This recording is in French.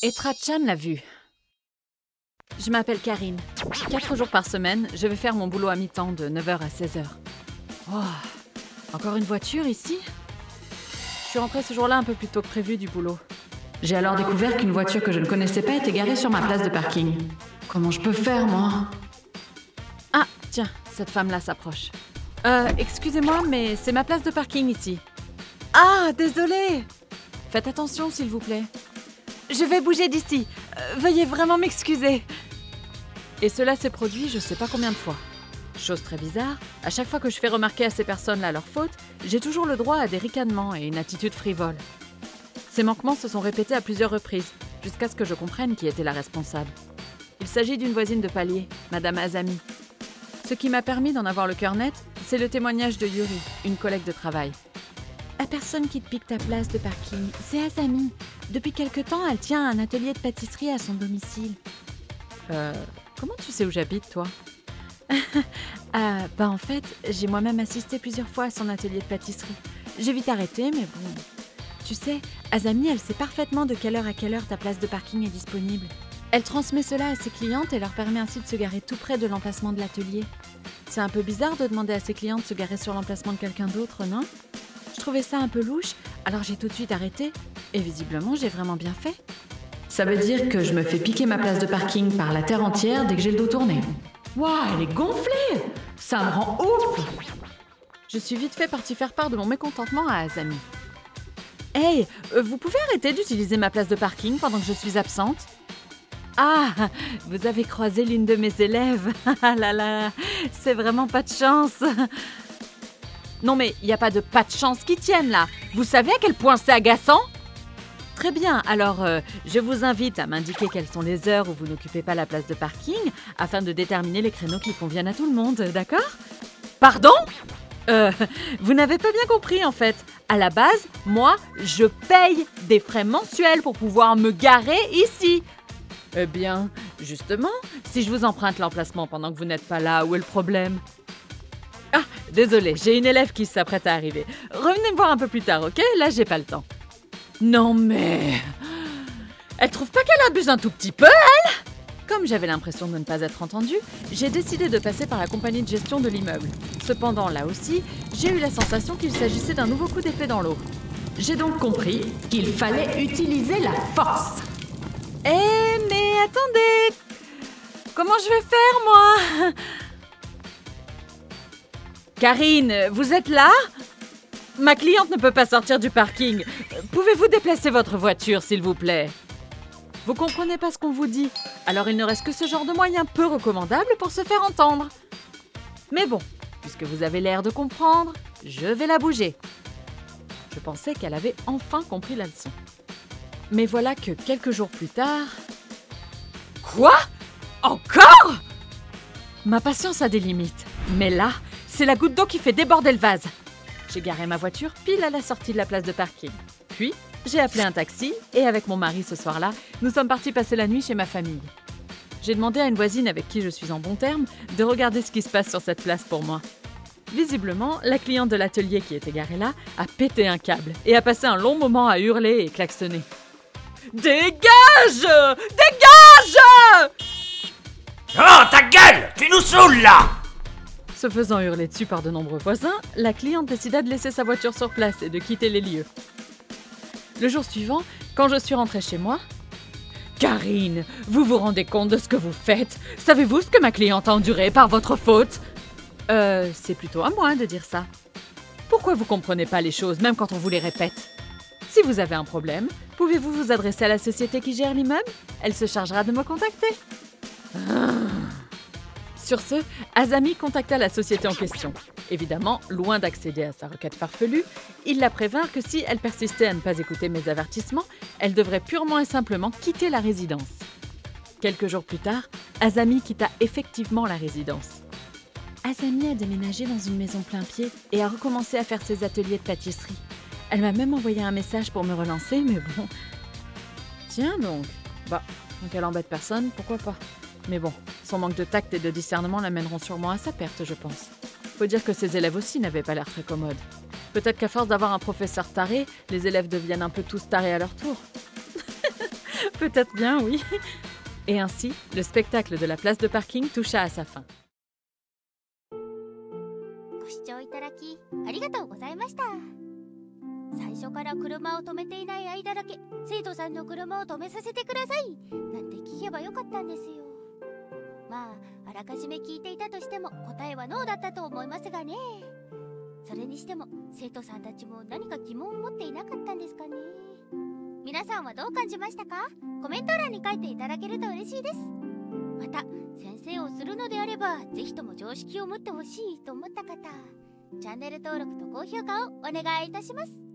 Etra-chan l'a vu. Je m'appelle Karine. 4 jours par semaine, je vais faire mon boulot à mi-temps de 9h à 16h. Oh, encore une voiture ici? Je suis rentrée ce jour-là un peu plus tôt que prévu du boulot. J'ai alors découvert qu'une voiture que je ne connaissais pas était garée sur ma place de parking. Comment je peux faire, moi? Ah, tiens, cette femme-là s'approche. Excusez-moi, mais c'est ma place de parking ici. Ah, désolée! Faites attention, s'il vous plaît. Je vais bouger d'ici. Veuillez vraiment m'excuser. Et cela s'est produit je sais pas combien de fois. Chose très bizarre, à chaque fois que je fais remarquer à ces personnes-là leur faute, j'ai toujours le droit à des ricanements et une attitude frivole. Ces manquements se sont répétés à plusieurs reprises, jusqu'à ce que je comprenne qui était la responsable. Il s'agit d'une voisine de palier, Madame Azami. Ce qui m'a permis d'en avoir le cœur net, c'est le témoignage de Yuri, une collègue de travail. La personne qui te pique ta place de parking, c'est Azami. Depuis quelque temps, elle tient un atelier de pâtisserie à son domicile. Comment tu sais où j'habite, toi? En fait, j'ai moi-même assisté plusieurs fois à son atelier de pâtisserie. J'ai vite arrêté, mais bon... Tu sais, Azami, elle sait parfaitement de quelle heure à quelle heure ta place de parking est disponible. Elle transmet cela à ses clientes et leur permet ainsi de se garer tout près de l'emplacement de l'atelier. C'est un peu bizarre de demander à ses clientes de se garer sur l'emplacement de quelqu'un d'autre, non? Je trouvais ça un peu louche, alors j'ai tout de suite arrêté. Et visiblement, j'ai vraiment bien fait. Ça veut dire que je me fais piquer ma place de parking par la terre entière dès que j'ai le dos tourné. Waouh, elle est gonflée! Ça me rend ouf! Je suis vite fait partie faire part de mon mécontentement à Azami. Hey, vous pouvez arrêter d'utiliser ma place de parking pendant que je suis absente? Ah, vous avez croisé l'une de mes élèves. Ah là là, c'est vraiment pas de chance. Non mais, il n'y a pas de chance qui tienne là. Vous savez à quel point c'est agaçant? Très bien, alors je vous invite à m'indiquer quelles sont les heures où vous n'occupez pas la place de parking afin de déterminer les créneaux qui conviennent à tout le monde, d'accord? Pardon? Vous n'avez pas bien compris en fait. À la base, moi, je paye des frais mensuels pour pouvoir me garer ici. Eh bien, justement, si je vous emprunte l'emplacement pendant que vous n'êtes pas là, où est le problème? Ah, désolée, j'ai une élève qui s'apprête à arriver. Revenez me voir un peu plus tard, ok? Là, j'ai pas le temps. Non mais... Elle trouve pas qu'elle abuse un tout petit peu, elle? Comme j'avais l'impression de ne pas être entendue, j'ai décidé de passer par la compagnie de gestion de l'immeuble. Cependant, là aussi, j'ai eu la sensation qu'il s'agissait d'un nouveau coup d'épée dans l'eau. J'ai donc compris qu'il fallait utiliser la force. Eh, mais attendez! Comment je vais faire, moi? Karine, vous êtes là? Ma cliente ne peut pas sortir du parking. Pouvez-vous déplacer votre voiture, s'il vous plaît? Vous comprenez pas ce qu'on vous dit, alors il ne reste que ce genre de moyen peu recommandable pour se faire entendre. Mais bon, puisque vous avez l'air de comprendre, je vais la bouger. Je pensais qu'elle avait enfin compris la leçon. Mais voilà que quelques jours plus tard... Quoi? Encore? Ma patience a des limites, mais là, c'est la goutte d'eau qui fait déborder le vase. J'ai garé ma voiture pile à la sortie de la place de parking. Puis, j'ai appelé un taxi et avec mon mari ce soir-là, nous sommes partis passer la nuit chez ma famille. J'ai demandé à une voisine avec qui je suis en bons termes de regarder ce qui se passe sur cette place pour moi. Visiblement, la cliente de l'atelier qui était garée là a pété un câble et a passé un long moment à hurler et klaxonner. Dégage! Dégage! Oh, ta gueule! Tu nous saoules, là! Se faisant hurler dessus par de nombreux voisins, la cliente décida de laisser sa voiture sur place et de quitter les lieux. Le jour suivant, quand je suis rentrée chez moi... Karine, vous vous rendez compte de ce que vous faites? Savez-vous ce que ma cliente a enduré par votre faute? C'est plutôt à moi de dire ça. Pourquoi vous comprenez pas les choses, même quand on vous les répète? Si vous avez un problème, pouvez-vous vous adresser à la société qui gère l'immeuble? Elle se chargera de me contacter. Sur ce, Azami contacta la société en question. Évidemment, loin d'accéder à sa requête farfelue, il la prévint que si elle persistait à ne pas écouter mes avertissements, elle devrait purement et simplement quitter la résidence. Quelques jours plus tard, Azami quitta effectivement la résidence. Azami a déménagé dans une maison plein pied et a recommencé à faire ses ateliers de pâtisserie. Elle m'a même envoyé un message pour me relancer, mais bon... Tiens donc. Bah, donc elle embête personne, pourquoi pas? Mais bon, son manque de tact et de discernement l'amèneront sûrement à sa perte, je pense. Faut dire que ses élèves aussi n'avaient pas l'air très commodes. Peut-être qu'à force d'avoir un professeur taré, les élèves deviennent un peu tous tarés à leur tour. Peut-être bien, oui. Et ainsi, le spectacle de la place de parking toucha à sa fin. ご視聴いただきありがとうございました。最初から車を止めていない間だけ生徒さんの車を止めさせてくださいなんて聞けばよかったんですよ。まああらかじめ聞いていたとしても答えはノーだったと思いますがね。それにしても生徒さんたちも何か疑問を持っていなかったんですかね。皆さんはどう感じましたか？コメント欄に書いていただけると嬉しいです。また先生をするのであればぜひとも常識を持ってほしいと思った方、チャンネル登録と高評価をお願いいたします。